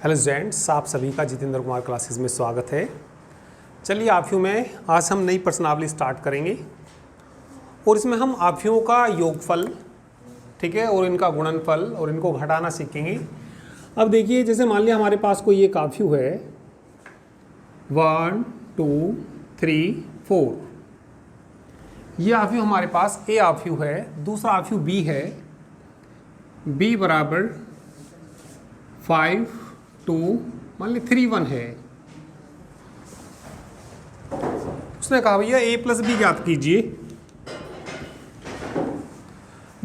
Hello students, आप सभी का जितेंद्र कुमार क्लासेस में स्वागत है। चलिए आव्यूह में आज हम नई प्रश्नावली स्टार्ट करेंगे और इसमें हम आव्यूहों का योगफल, ठीक है, और इनका गुणनफल और इनको घटाना सीखेंगे। अब देखिए, जैसे मान लिया हमारे पास कोई एक आव्यूह है 1 2 3 4। ये आव्यूह हमारे पास ए आव्यूह है, दूसरा आव्यूह बी है, बी बराबर 5 2 मान ली 3 1 है। उसने कहा भैया a प्लस बी ज्ञात कीजिए,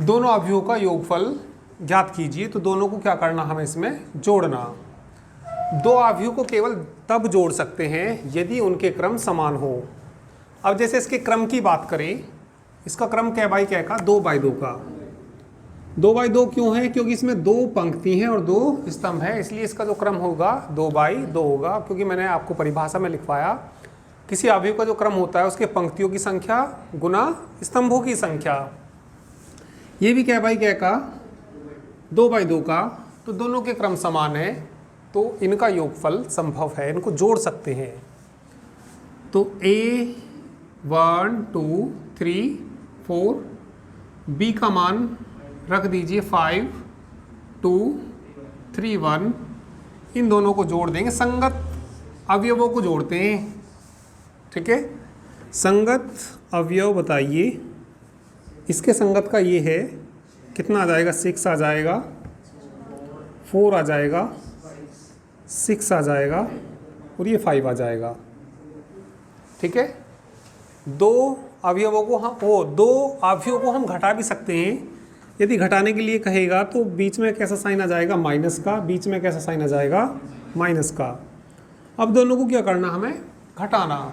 दोनों अवयवों का योगफल ज्ञात कीजिए। तो दोनों को क्या करना, हमें इसमें जोड़ना। दो अवयवों को केवल तब जोड़ सकते हैं यदि उनके क्रम समान हो। अब जैसे इसके क्रम की बात करें, इसका क्रम क्या बाई क्या का, 2 बाई 2 का। 2 बाई 2 क्यों है? क्योंकि इसमें 2 पंक्ति हैं और 2 स्तंभ है, इसलिए इसका जो क्रम होगा 2 बाई 2 होगा। क्योंकि मैंने आपको परिभाषा में लिखवाया, किसी अवयव का जो क्रम होता है उसके पंक्तियों की संख्या गुना स्तंभों की संख्या। ये भी क्या बाई क्या का, 2 बाई 2 का। तो दोनों के क्रम समान है, तो इनका योगफल संभव है, इनको जोड़ सकते हैं। तो a 1 2 3 4, b का मान रख दीजिए 5 2 3 1। इन दोनों को जोड़ देंगे, संगत अवयवों को जोड़ते हैं, ठीक है। संगत अवयव बताइए, इसके संगत का ये है, कितना आ जाएगा, 6 आ जाएगा, 4 आ जाएगा, 6 आ जाएगा और ये 5 आ जाएगा, ठीक है। दो अवयवों को हम घटा भी सकते हैं। यदि घटाने के लिए कहेगा तो बीच में कैसा साइन आ जाएगा, माइनस का, बीच में कैसा साइन आ जाएगा, माइनस का। अब दोनों को क्या करना, हमें घटाना।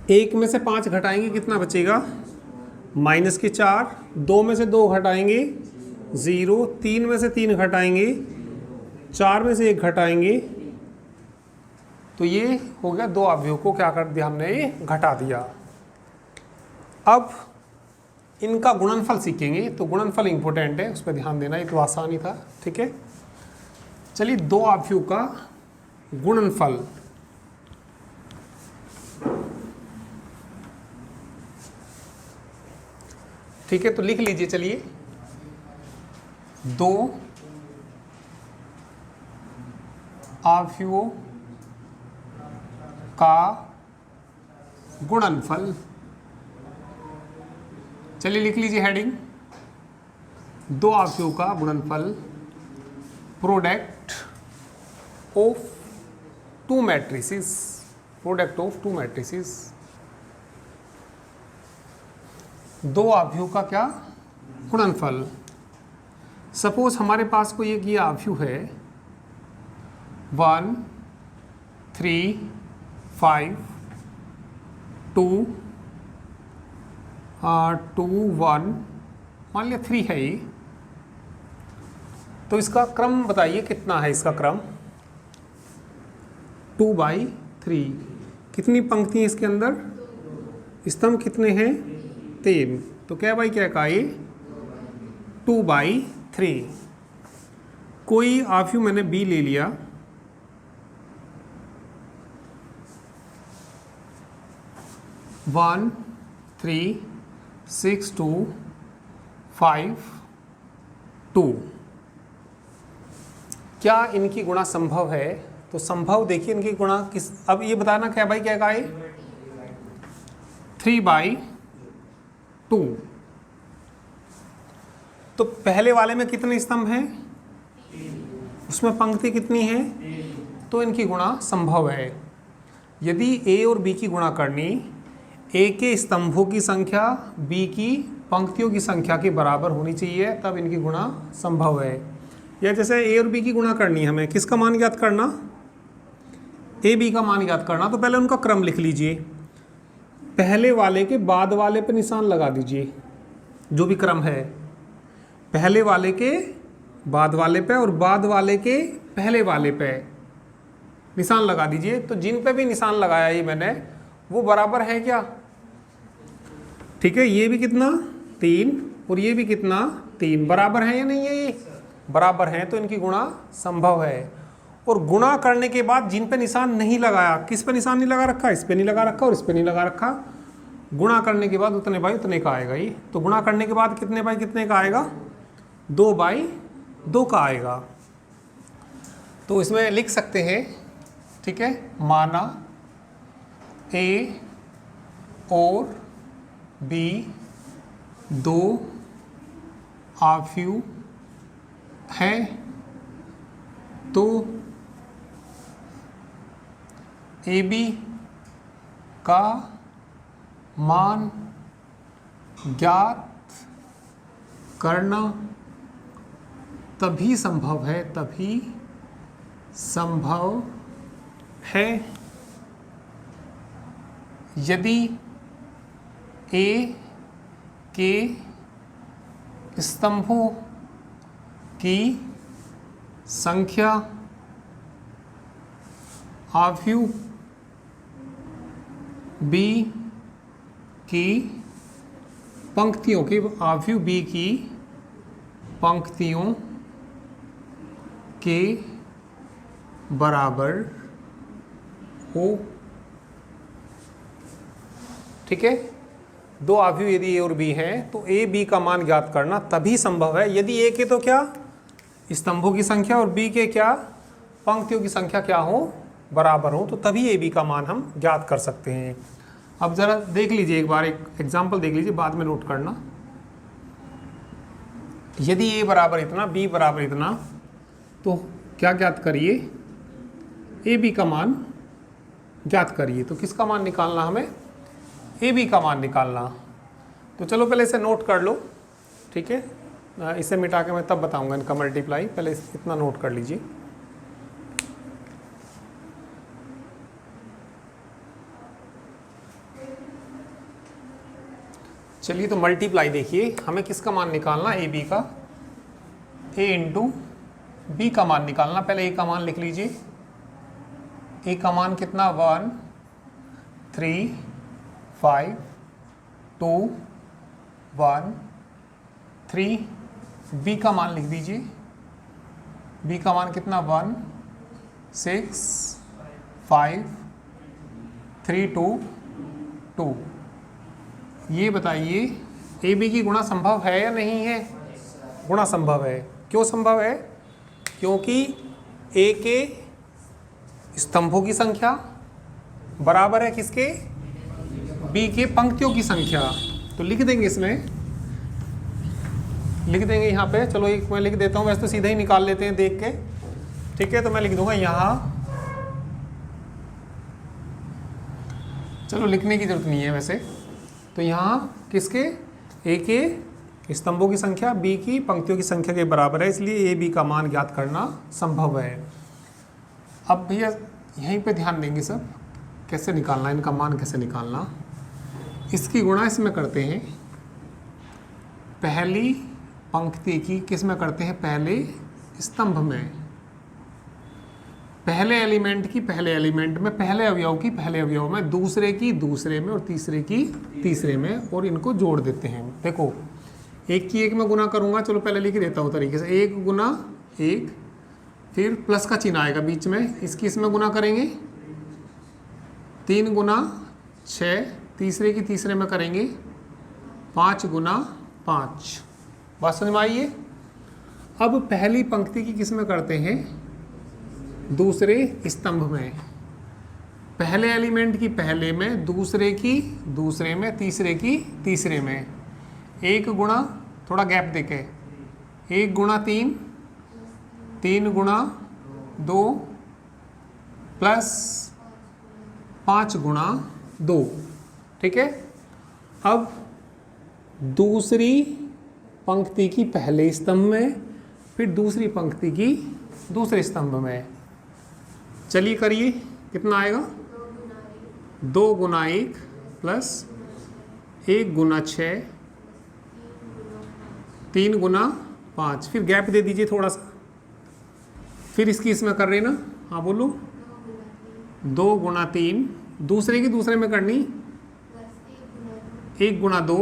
1 में से 5 घटाएंगे, कितना बचेगा, माइनस के 4। 2 में से 2 घटाएंगे 0। 3 में से 3 घटाएंगे, 4 में से 1 घटाएंगे। तो ये हो गया, दो अवयवों को क्या कर दिया हमने, ये घटा दिया। अब इनका गुणनफल सीखेंगे, तो गुणनफल इंपॉर्टेंट है, उस पर ध्यान देना, ये तो आसान ही था, ठीक है। चलिए, दो अवयवों का गुणनफल। ठीक है, तो लिख लीजिए। चलिए, दो अवयवों का गुणनफल। चलिए लिख लीजिए हेडिंग, दो अवयवों का गुणनफल, product of to matrices, product of to matrices. दो अवयवों का क्या, गुणनफल। सपोज हमारे पास कोई एक ये अवयव है 1 3 5 2 2 1, मान लिया 3 है ये। तो इसका क्रम बताइए, कितना है इसका क्रम, 2 बाई 3। कितनी पंक्ति है इसके अंदर, स्तंभ कितने हैं, 3। तो क्या बाई क्या का, ये 2 बाई 3। कोई अवयव मैंने बी ले लिया, वन 3 6 2 5 2। क्या इनकी गुणा संभव है? तो संभव, देखिए इनकी गुणा किस, अब ये बताना क्या भाई क्या का है, 3 बाई 2। तो पहले वाले में कितने स्तंभ हैं, उसमें पंक्ति कितनी है, तो इनकी गुणा संभव है। यदि ए और बी की गुणा करनी, ए के स्तंभों की संख्या बी की पंक्तियों की संख्या के बराबर होनी चाहिए, तब इनकी गुणा संभव है। या जैसे ए और बी की गुणा करनी है, हमें किसका मान ज्ञात करना, ए बी का मान ज्ञात करना। तो पहले उनका क्रम लिख लीजिए, पहले वाले के बाद वाले पे निशान लगा दीजिए, जो भी क्रम है, पहले वाले के बाद वाले पे और बाद वाले के पहले वाले पे निशान लगा दीजिए। तो जिन पे भी निशान लगाया ये मैंने, वो बराबर है क्या, ठीक है। ये भी कितना, 3 और ये भी कितना, 3, बराबर है या नहीं है, ये बराबर हैं, तो इनकी गुणा संभव है। और गुणा करने के बाद जिन पे निशान नहीं लगाया, किस पे निशान नहीं लगा रखा, इस पे नहीं लगा रखा और इस पे नहीं लगा रखा, गुणा करने के बाद उतने बाई उतने का आएगा ये। तो गुणा करने के बाद कितने बाई कितने का आएगा, 2/2 का आएगा। तो इसमें लिख सकते हैं, ठीक है, माना ए और बी दो आव्यूह है, तो ए बी का मान ज्ञात करना तभी संभव है, तभी संभव है यदि ए के स्तंभों की संख्या आव्यूह बी की पंक्तियों की, आव्यूह बी की पंक्तियों के बराबर हो। ठीक है, दो आव्यूह यदि ए और बी हैं तो ए बी का मान ज्ञात करना तभी संभव है यदि ए के तो क्या स्तंभों की संख्या और बी के क्या पंक्तियों की संख्या क्या हो, बराबर हो, तो तभी ए बी का मान हम ज्ञात कर सकते हैं। अब जरा देख लीजिए, एक बार एक एग्जांपल देख लीजिए, बाद में नोट करना। यदि ए बराबर इतना, बी बराबर इतना, तो क्या ज्ञात करिए, ए बी का मान ज्ञात करिए। तो किसका मान निकालना हमें, ए बी का मान निकालना। तो चलो पहले इसे नोट कर लो, ठीक है, इसे मिटा के मैं तब बताऊंगा इनका मल्टीप्लाई, पहले इतना नोट कर लीजिए। चलिए तो मल्टीप्लाई देखिए, हमें किसका मान निकालना, ए बी का, ए इंटू बी का मान निकालना। पहले ए का मान लिख लीजिए, ए का मान कितना, 1 3 5 2 1 3। बी का मान लिख दीजिए, बी का मान कितना, 1 6 5 3 2 2। ये बताइए ए बी की गुणा संभव है या नहीं है, गुणा संभव है। क्यों संभव है, क्योंकि ए के स्तंभों की संख्या बराबर है किसके, बी के पंक्तियों की संख्या। तो लिख देंगे, इसमें लिख देंगे यहाँ पे। चलो एक मैं लिख देता हूँ, वैसे तो सीधे ही निकाल लेते हैं देख के, ठीक है। तो मैं लिख दूंगा यहाँ, चलो लिखने की जरूरत नहीं है वैसे। तो यहाँ किसके, ए के स्तंभों की संख्या बी की पंक्तियों की संख्या के बराबर है, इसलिए ए बी का मान ज्ञात करना संभव है। अब भैया यहीं पे ध्यान देंगे सब, कैसे निकालना, इनका मान कैसे निकालना। इसकी गुणा इसमें करते हैं, पहली पंक्ति की किस में करते हैं, पहले स्तंभ में, पहले एलिमेंट की पहले एलिमेंट में, पहले अवयव की पहले अवयव में, दूसरे की दूसरे में और तीसरे की तीसरे में, और इनको जोड़ देते हैं। देखो एक की एक में गुना करूंगा, चलो पहले लिख देता हूँ तरीके से, 1 गुना 1, फिर प्लस का चिन्ह आएगा बीच में, इसकी इसमें गुना करेंगे, 3 गुना 6, तीसरे की तीसरे में करेंगे 5 गुना 5। बात समझ में आई है। अब पहली पंक्ति की किस में करते हैं, दूसरे स्तंभ में, पहले एलिमेंट की पहले में, दूसरे की दूसरे में, तीसरे की तीसरे में। 1 गुणा, थोड़ा गैप देके, 1 गुणा 3, 3 गुणा 2 प्लस 5 गुणा 2, ठीक है। अब दूसरी पंक्ति की पहले स्तंभ में, फिर दूसरी पंक्ति की दूसरे स्तंभ में। चलिए करिए, कितना आएगा, 2 गुना 1 प्लस 1 गुना 6, 3 गुना 5, फिर गैप दे दीजिए थोड़ा सा, फिर इसकी इसमें कर रहे ना, हाँ बोलो, 2 गुना 3, दूसरे की दूसरे में करनी, 1 गुना 2,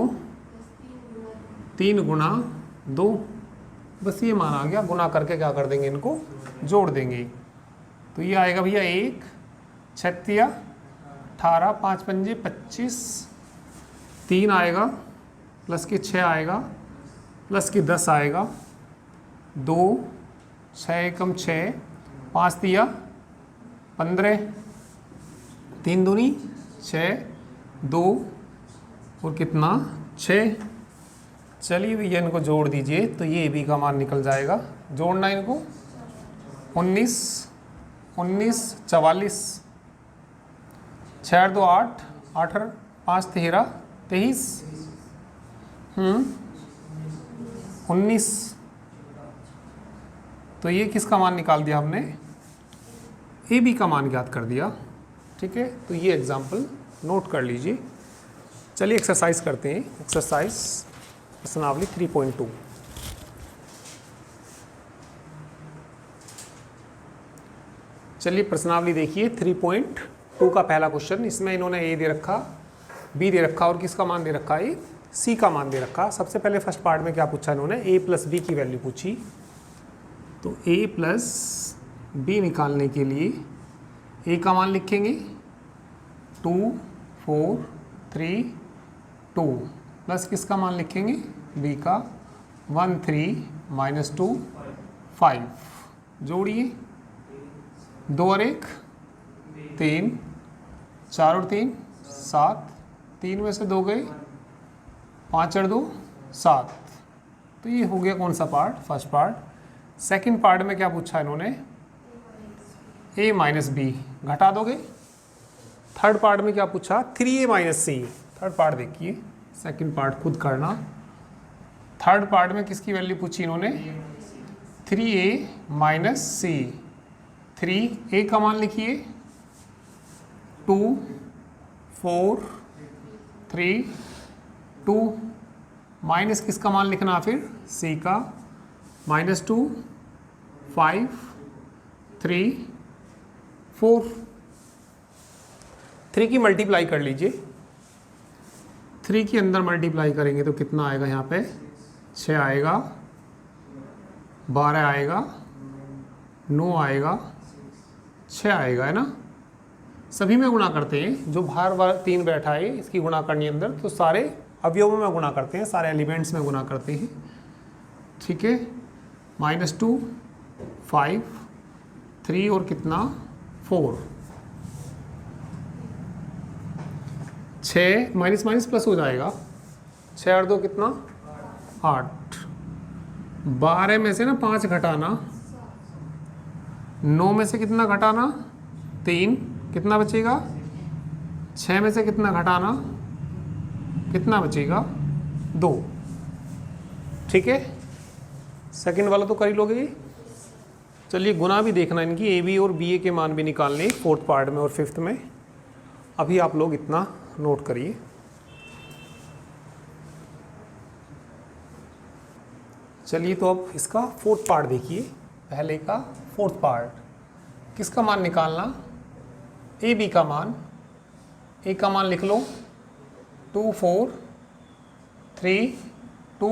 3 गुना 2, बस ये मान आ गया। गुना करके क्या कर देंगे, इनको जोड़ देंगे। तो ये आएगा भैया 1 छत्तिया 18 5 पंजे 25 3 आएगा प्लस के 6 आएगा प्लस के 10 आएगा 2 6 एकम 6 5 तिया 15 3 दूनी 6 2 और कितना 6। चलिए भैया इनको जोड़ दीजिए तो ये बी का मान निकल जाएगा। जोड़ना इनको 19 19 44 6 2 8 8 5 13 23 19। तो ये किसका मान निकाल दिया हमने, ए बी का मान ज्ञात कर दिया। ठीक है, तो ये एग्जाम्पल नोट कर लीजिए। चलिए एक्सरसाइज करते हैं। एक्सरसाइज प्रश्नावली 3.2। चलिए प्रश्नावली देखिए 3.2 का पहला क्वेश्चन। इसमें इन्होंने ए दे रखा, बी दे रखा और किसका मान दे रखा है, सी का मान दे रखा। सबसे पहले फर्स्ट पार्ट में क्या पूछा इन्होंने, ए प्लस बी की वैल्यू पूछी। तो ए प्लस बी निकालने के लिए ए का मान लिखेंगे 2 4 3 2 प्लस किसका मान लिखेंगे, बी का 1 3 -2 5। जोड़िए 2 और 1 3 4 और 3 7 3 में से 2 गए 5 और 2 7। तो ये हो गया कौन सा part, first part. Second part में क्या पूछा इन्होंने, a माइनस बी घटा दोगे। थर्ड पार्ट में क्या पूछा, 3a माइनस सी। थर्ड पार्ट देखिए, सेकंड पार्ट खुद करना। थर्ड पार्ट में किसकी वैल्यू पूछी इन्होंने, 3a माइनस सी। 3a का मान लिखिए 2 4 3 2 माइनस किसका मान लिखना फिर, c का -2 5 3 4। 3 की मल्टीप्लाई कर लीजिए। 3 के अंदर मल्टीप्लाई करेंगे तो कितना आएगा, यहाँ पे 6 आएगा 12 आएगा 9 आएगा 6 आएगा, है ना। सभी में गुणा करते हैं, जो बाहर वाला 3 बैठा है इसकी गुणा करनी अंदर, तो सारे अवयवों में गुणा करते हैं, सारे एलिमेंट्स में गुणा करते हैं। ठीक है, -2 5 3 और कितना 4 6 माइनस माइनस प्लस हो जाएगा। 6 और 2 कितना 8। 12 में से ना 5 घटाना, 9 में से कितना घटाना 3, कितना बचेगा 6 में से कितना घटाना, कितना बचेगा 2। ठीक है, सेकंड वाला तो कर ही लोगे। चलिए गुना भी देखना इनकी, ए बी और बी ए के मान भी निकालने फोर्थ पार्ट में और फिफ्थ में। अभी आप लोग इतना नोट करिए। चलिए तो अब इसका फोर्थ पार्ट देखिए। पहले का फोर्थ पार्ट, किसका मान निकालना, ए बी का मान। ए का मान लिख लो 2 4 3 2,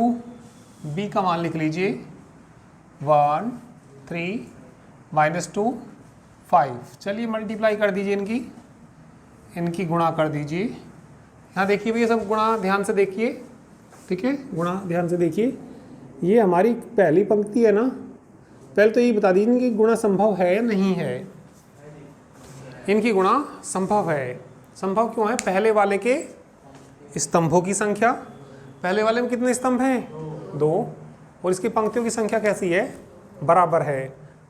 बी का मान लिख लीजिए 1 3 -2 5। चलिए मल्टीप्लाई कर दीजिए इनकी गुणा कर दीजिए। यहाँ देखिए भैया सब गुणा ध्यान से देखिए। ठीक है, गुणा ध्यान से देखिए। ये हमारी पहली पंक्ति है ना, पहले तो ये बता दीजिए कि गुणा संभव है या नहीं है। इनकी गुणा संभव है। संभव क्यों है, पहले वाले के स्तंभों की संख्या, पहले वाले में कितने स्तंभ हैं 2, और इसकी पंक्तियों की संख्या कैसी है, बराबर है।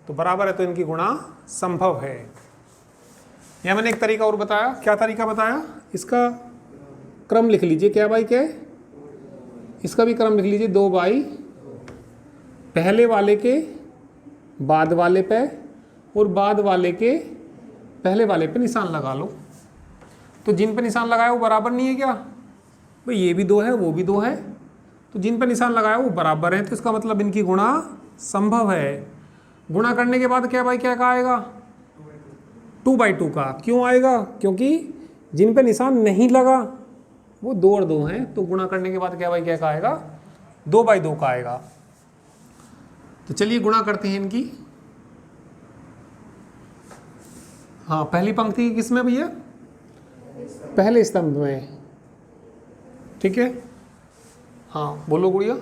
तो बराबर है तो इनकी गुणा संभव है। यह मैंने एक तरीका और बताया। क्या तरीका बताया, इसका क्रम लिख लीजिए। क्या बाई क्या, इसका भी क्रम लिख लीजिए 2 बाई पहले वाले के बाद वाले पे और बाद वाले के पहले वाले पे निशान लगा लो। तो जिन पे निशान लगाया वो बराबर नहीं है क्या, भाई ये भी 2 है वो भी 2 है, तो जिन पे निशान लगाया वो बराबर है, तो इसका मतलब इनकी गुणा संभव है। गुणा करने के बाद क्या भाई क्या का आएगा, 2/2 का। क्यों आएगा, क्योंकि जिन पे निशान नहीं लगा वो 2 और 2 हैं, तो गुणा करने के बाद क्या भाई क्या का आएगा, 2/2 का आएगा। तो चलिए गुणा करते हैं इनकी। हाँ, पहली पंक्ति की किस में भैया? पहले स्तंभ में। ठीक है, हाँ बोलो गुड़िया।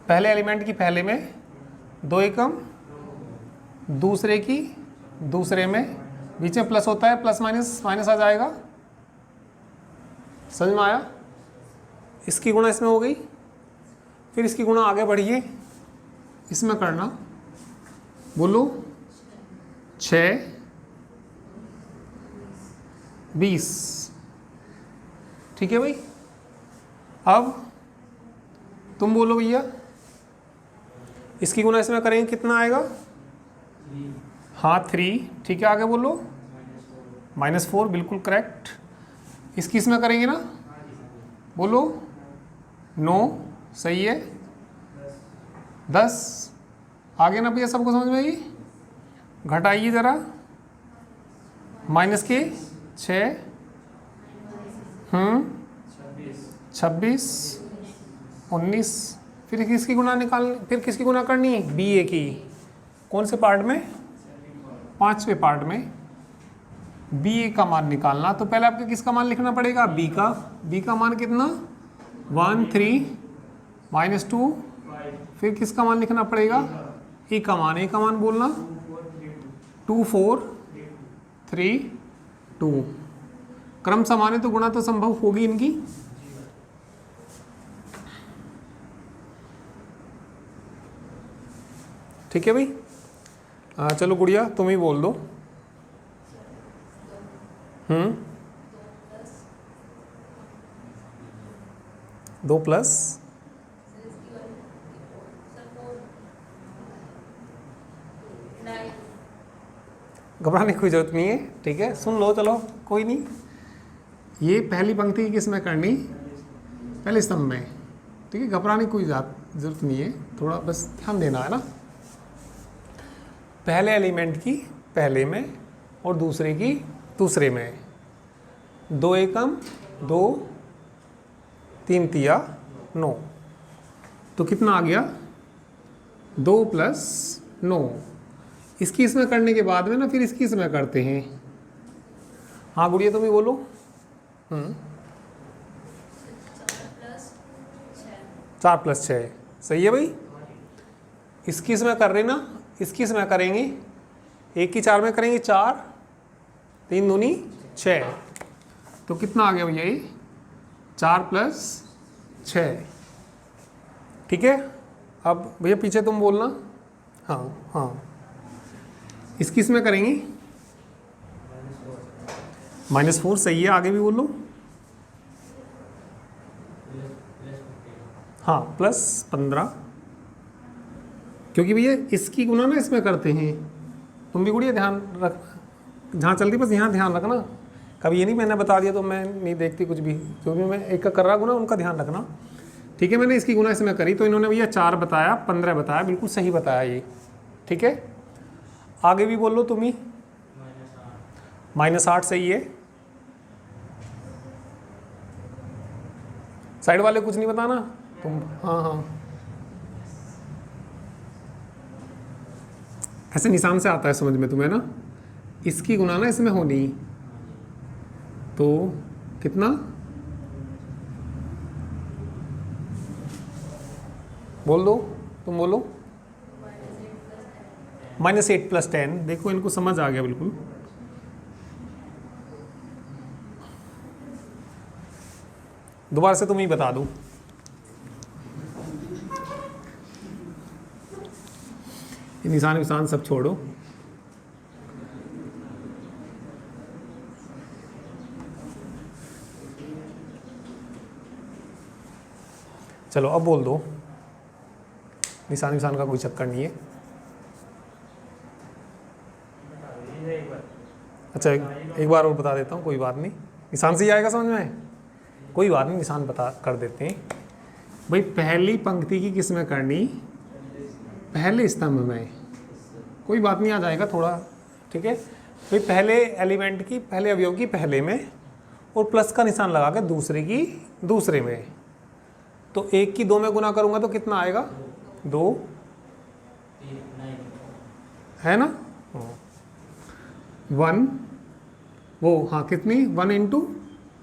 पहले एलिमेंट की पहले में, 2 एकम दूसरे की दूसरे में, बीच में प्लस होता है, प्लस माइनस माइनस आ जाएगा। समझ में आया? इसकी गुणा इसमें हो गई, फिर इसकी गुणा आगे बढ़िए, इसमें करना, बोलो 6 20। ठीक है भाई, अब तुम बोलो भैया, इसकी गुणा इसमें करेंगे कितना आएगा? हाँ 3। ठीक है, आगे बोलो -4, बिल्कुल करेक्ट। इसकी इसमें करेंगे ना, बोलो 9, सही है। 10 आगे ना भैया, सबको समझ में आई? घटाइए ज़रा, माइनस के 6, 26, 19। फिर किसकी गुणा निकाल, फिर किसकी गुणा करनी? बी ए की। कौन से पार्ट में? 5वें पार्ट में। बी ए का मान निकालना, तो पहले आपको किसका मान लिखना पड़ेगा? बी का। बी का मान कितना? 1 3 -2। फिर किसका मान लिखना पड़ेगा? ए का मान। ए का मान बोलना 2 4 3 2। क्रम समान है तो गुणा तो संभव होगी इनकी। ठीक है भाई, चलो गुड़िया तुम ही बोल दो। 2 प्लस घबराने की कोई जरूरत नहीं है। ठीक है, सुन लो, चलो कोई नहीं। ये पहली पंक्ति किस में करनी? पहले स्तंभ में। ठीक है, घबराने की कोई जरूरत नहीं है, थोड़ा बस ध्यान देना है ना। पहले एलिमेंट की पहले में और दूसरे की दूसरे में, 2 एकम 2 3 तिया 9, तो कितना आ गया? 2 + 9। इसकी इसमें करने के बाद में ना फिर इसकी इसमें करते हैं। हाँ गुड़िया तुम ही बोलो। 4 + 6, सही है भाई। इसकी इसमें कर रहे ना, इसकी इसमें करेंगे, 1 की 4 में करेंगे 4, 3 दूनी 6, तो कितना आ गया भैया? ये 4 + 6। ठीक है, अब भैया पीछे तुम बोलना। हाँ, इसकी इसमें करेंगे -4, सही है। आगे भी बोलो। हाँ +15, क्योंकि भैया इसकी गुणा ना इसमें करते हैं। तुम भी गुड़िया ध्यान रखना, जहाँ चलती बस यहाँ ध्यान रखना। कभी ये नहीं मैंने बता दिया तो मैं नहीं देखती कुछ भी, जो भी मैं एक का कर रहा गुना उनका ध्यान रखना। ठीक है, मैंने इसकी गुणा इसमें करी तो इन्होंने भैया 4 बताया, 15 बताया, बिल्कुल सही बताया ये। ठीक है, आगे भी बोलो तुम ही। -8, सही है। साइड वाले कुछ नहीं बताना तुम। हाँ, ऐसे निशान से आता है समझ में तुम्हें ना। इसकी गुणा ना इसमें होनी, तो कितना? बोल दो, तुम बोलो। -8 + 10। देखो इनको समझ आ गया बिल्कुल। दोबारा से तुम ही बता दो। निशान विशान सब छोड़ो। चलो अब बोल दो। निशान विशान का कोई चक्कर नहीं है। अच्छा एक बार और बता देता हूँ, कोई बात नहीं। निशान से ही आएगा समझ में, कोई बात नहीं, निशान बता कर देते हैं। भाई पहली पंक्ति की किस में करनी? पहले स्तंभ में। कोई बात नहीं, आ जाएगा थोड़ा। ठीक है भाई, पहले एलिमेंट की पहले अवयव की पहले में और प्लस का निशान लगा के दूसरे की दूसरे में। तो 1 की 2 में गुना करूंगा तो कितना आएगा? 2 है ना। 1 वो हाँ कितनी 1 इंटू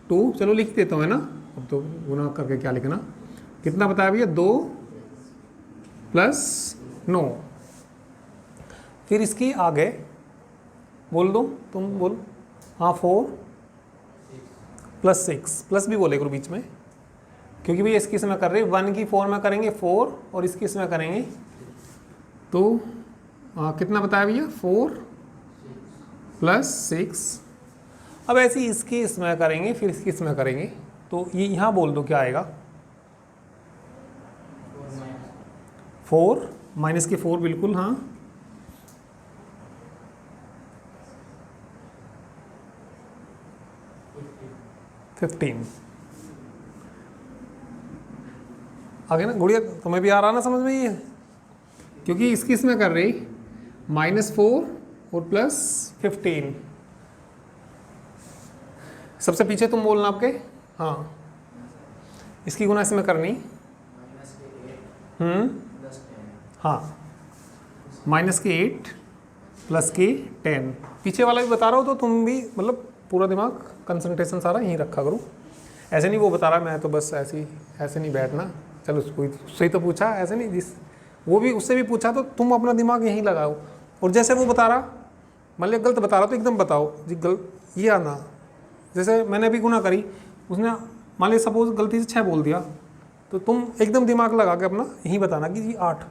2, चलो लिख देता हूँ है ना, अब तो गुना करके क्या लिखना, कितना बताया भैया 2 प्लस 9, फिर इसकी आगे बोल दो तुम बोल, हाँ 4 प्लस 6, प्लस भी बोले करो बीच में, क्योंकि भैया इसकी इसमें कर रहे 1 की 4 में करेंगे 4 और इसकी इसमें करेंगे तो कितना बताया भैया 4 प्लस 6, अब ऐसे ही इसकी इसमें करेंगे फिर इसकी इसमें करेंगे, तो ये यहाँ बोल दो क्या आएगा 4 माइनस के 4 बिल्कुल हाँ, $15 आगे ना गुड़िया, तुम्हें भी आ रहा ना समझ में ये, क्योंकि इसकी इसमें कर रही -4 और +15, सबसे पीछे तुम बोलना आपके, हाँ इसकी गुना इसमें करनी, हाँ -8 प्लस के 10, पीछे वाला भी बता रहा हो तो तुम भी मतलब पूरा दिमाग कंसंट्रेशन सारा यहीं रखा करो, ऐसे नहीं वो बता रहा मैं तो बस ऐसे नहीं बैठना, चलो उससे तो पूछा ऐसे नहीं, जिस वो भी उससे भी पूछा तो तुम अपना दिमाग यहीं लगाओ, और जैसे वो बता रहा मान लिया गलत बता रहा तो एकदम बताओ जी गलत ये आना, जैसे मैंने अभी गुना करी उसने मान लिया सपोज गलती से 6 बोल दिया तो तुम एकदम दिमाग लगा के अपना यहीं बताना कि जी 8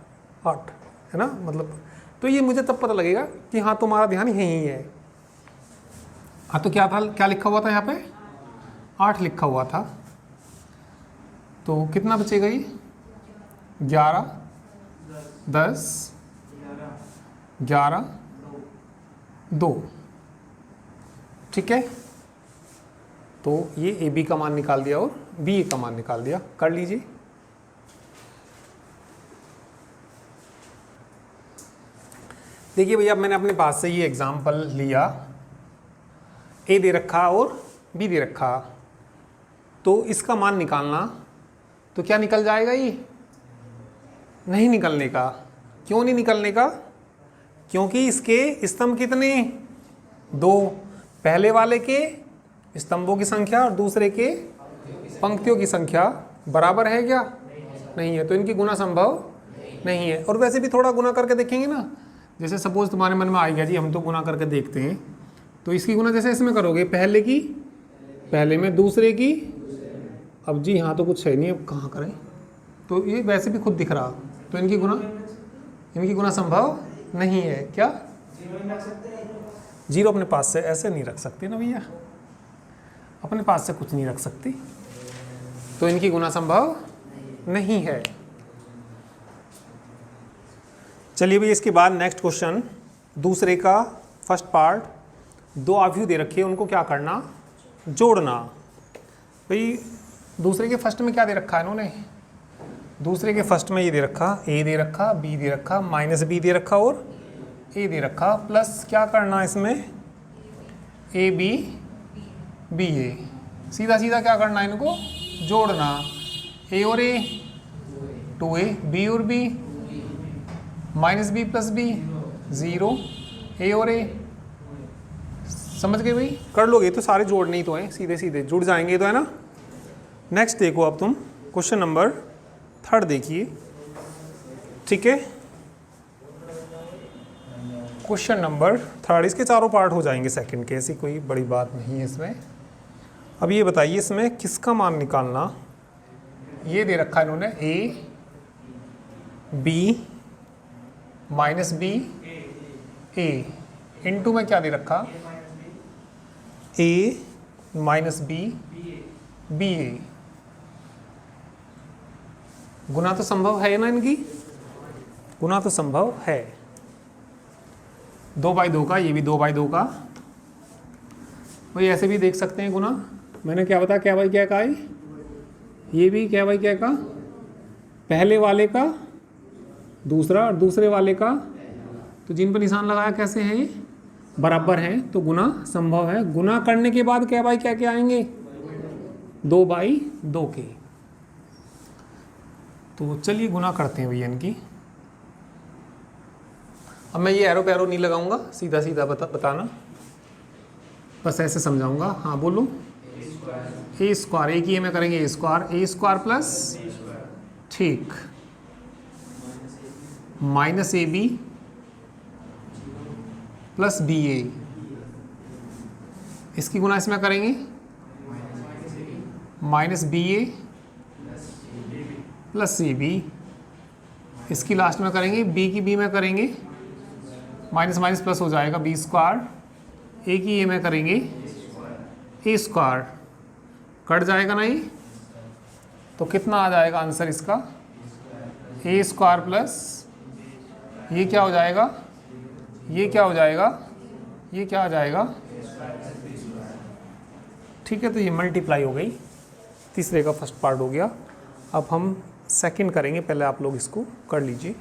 है ना, मतलब तो ये मुझे तब पता लगेगा कि हाँ तुम्हारा ध्यान यहीं है। हाँ तो क्या था, क्या लिखा हुआ था यहाँ पे 8 लिखा हुआ था, तो कितना बचेगा ये 11 10 11 2, ठीक है, तो ये ए बी का मान निकाल दिया और बी ए का मान निकाल दिया, कर लीजिए। देखिए भैया मैंने अपने पास से ये एग्जाम्पल लिया, ए दे रखा और बी दे रखा, तो इसका मान निकालना तो क्या निकल जाएगा, ये नहीं निकलने का, क्यों नहीं निकलने का, क्योंकि इसके स्तंभ कितने 2, पहले वाले के स्तंभों की संख्या और दूसरे के पंक्तियों की संख्या बराबर है क्या, नहीं है, तो इनकी गुना संभव नहीं है। और वैसे भी थोड़ा गुना करके देखेंगे ना, जैसे सपोज तुम्हारे मन में आ गया जी हम तो गुना करके देखते हैं, तो इसकी गुना जैसे इसमें करोगे पहले की पहले में दूसरे की, अब जी हाँ तो कुछ है नहीं अब कहाँ करें, तो ये वैसे भी खुद दिख रहा, तो इनकी गुना संभव नहीं है, क्या 0 अपने पास से ऐसे नहीं रख सकते ना भैया, अपने पास से कुछ नहीं रख सकती, तो इनकी गुना संभव नहीं है। चलिए भैया इसके बाद नेक्स्ट क्वेश्चन, दूसरे का फर्स्ट पार्ट, 2 अवयव दे रखे उनको क्या करना, जोड़ना। भाई दूसरे के फर्स्ट में क्या दे रखा है इन्होंने, दूसरे के फर्स्ट में ये दे रखा ए दे रखा बी दे रखा -b दे रखा और ए दे रखा, प्लस क्या करना इसमें ए बी बी ए, सीधा सीधा क्या करना इनको जोड़ना, ए और ए 2a, बी और बी -b प्लस b 0, ए और ए, समझ गए भाई, कर लोगे तो सारे जोड़ने ही तो हैं, सीधे सीधे जुड़ जाएंगे तो है ना। नेक्स्ट देखो अब तुम क्वेश्चन नंबर 3 देखिए, ठीक है, क्वेश्चन नंबर 3, इसके चारों पार्ट हो जाएंगे सेकंड के, ऐसी कोई बड़ी बात नहीं है इसमें। अब ये बताइए इसमें किसका मान निकालना, ये दे रखा है इन्होंने A B -b A, into में क्या दे रखा a -b b a, गुना तो संभव है ना, इनकी गुना तो संभव है, 2/2 का, ये भी 2/2 का, वही ऐसे भी देख सकते हैं गुना, मैंने क्या बताया क्या भाई क्या कहा, ये भी क्या भाई क्या कहा, पहले वाले का दूसरा और दूसरे वाले का, तो जिन पर निशान लगाया कैसे है ये बराबर है, तो गुना संभव है। गुना करने के बाद क्या भाई क्या क्या आएंगे 2/2 के, तो चलिए गुना करते हैं भैया इनकी। अब मैं ये एरो पैरो नहीं लगाऊंगा, सीधा सीधा बताना, बस ऐसे समझाऊंगा। हाँ बोलो। ए स्क्वायर, एक ही में करेंगे ए स्क्वायर प्लस, ठीक, minus A B plus B A, इसकी गुना इसमें करेंगे minus B A plus C B, इसकी लास्ट में करेंगे बी की बी में करेंगे माइनस माइनस प्लस हो जाएगा बी स्क्वायर, ए की ए में करेंगे ए स्क्वायर, कट जाएगा नहीं तो कितना आ जाएगा आंसर इसका, ए स्क्वायर प्लस, ये क्या हो जाएगा, ये क्या हो जाएगा, ये क्या आ जाएगा, ठीक है। तो ये मल्टीप्लाई हो गई, तीसरे का फर्स्ट पार्ट हो गया। अब हम सेकंड करेंगे, पहले आप लोग इसको कर लीजिए।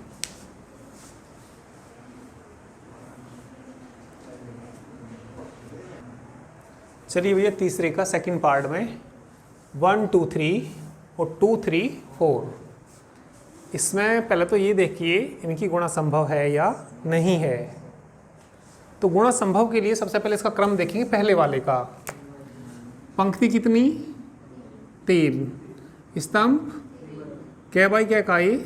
चलिए भैया, तीसरे का सेकंड पार्ट में 1 2 3 और 2 3 4, इसमें पहले तो ये देखिए इनकी गुणा संभव है या नहीं है। तो गुणा संभव के लिए सबसे पहले इसका क्रम देखेंगे, पहले वाले का, पंक्ति कितनी 3, स्तंभ क्या बाई क्या का, ये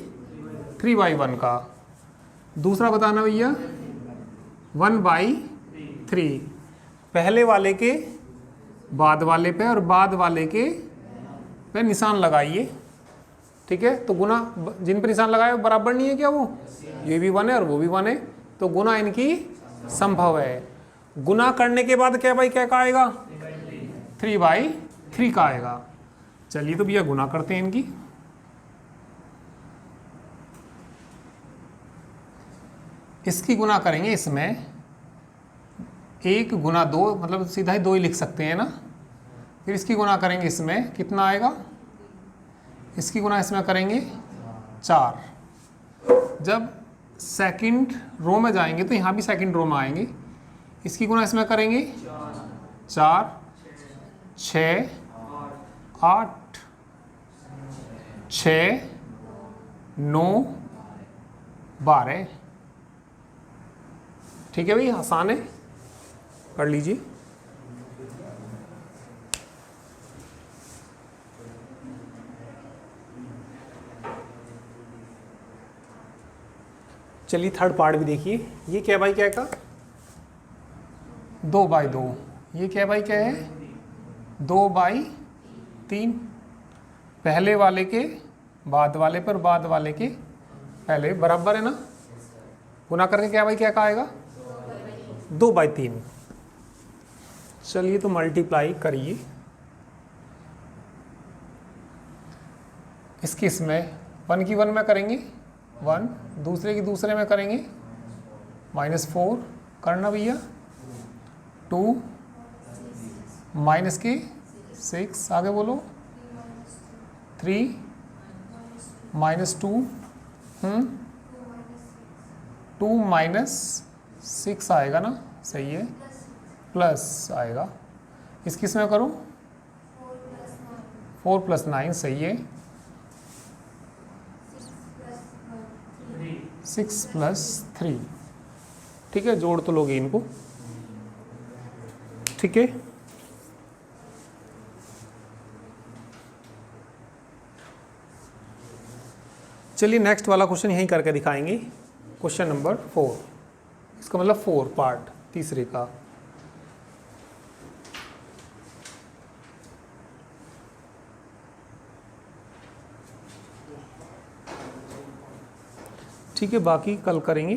3/1 का, दूसरा बताना भैया 1/3, पहले वाले के बाद वाले पे और बाद वाले के पे निशान लगाइए, ठीक है। तो गुना जिन पे निशान लगाए बराबर नहीं है क्या, वो ये भी 1 है और वो भी 1 है, तो गुना इनकी संभव है। गुना करने के बाद क्या बाई क्या का आएगा, 3/3 का आएगा। चलिए तो भैया गुना करते हैं इनकी। इसकी गुना करेंगे इसमें 1 गुना 2, मतलब सीधा ही 2 ही लिख सकते हैं ना। फिर इसकी गुना करेंगे इसमें कितना आएगा, इसकी गुना इसमें करेंगे 4। जब सेकंड रो में जाएंगे तो यहाँ भी सेकंड रो में आएंगे, इसकी गुना इसमें करेंगे 4 6 8 6 9 12, ठीक है भाई, आसान है, कर लीजिए। चलिए थर्ड पार्ट भी देखिए, ये क्या बाई क्या का 2/2, ये क्या बाई क्या है 2/3, पहले वाले के बाद वाले पर, बाद वाले के पहले, बराबर है ना। गुना करके क्या बाई क्या का आएगा 2/3। चलिए तो मल्टीप्लाई करिए, इसकी इसमें 1 की 1 में करेंगे 1, दूसरे की दूसरे में करेंगे -4, करना भैया 2 माइनस के 6, आगे बोलो 3 -2, 2 -6 आएगा ना, सही है, प्लस आएगा, इसकी इसमें करो 4 + 9, सही है, 6 + 3, ठीक है, जोड़ तो लोगे इनको, ठीक है। चलिए नेक्स्ट वाला क्वेश्चन यहीं करके दिखाएंगे, क्वेश्चन नंबर 4, इसका मतलब 4 पार्ट तीसरे का। ठीक है, बाकी कल करेंगे।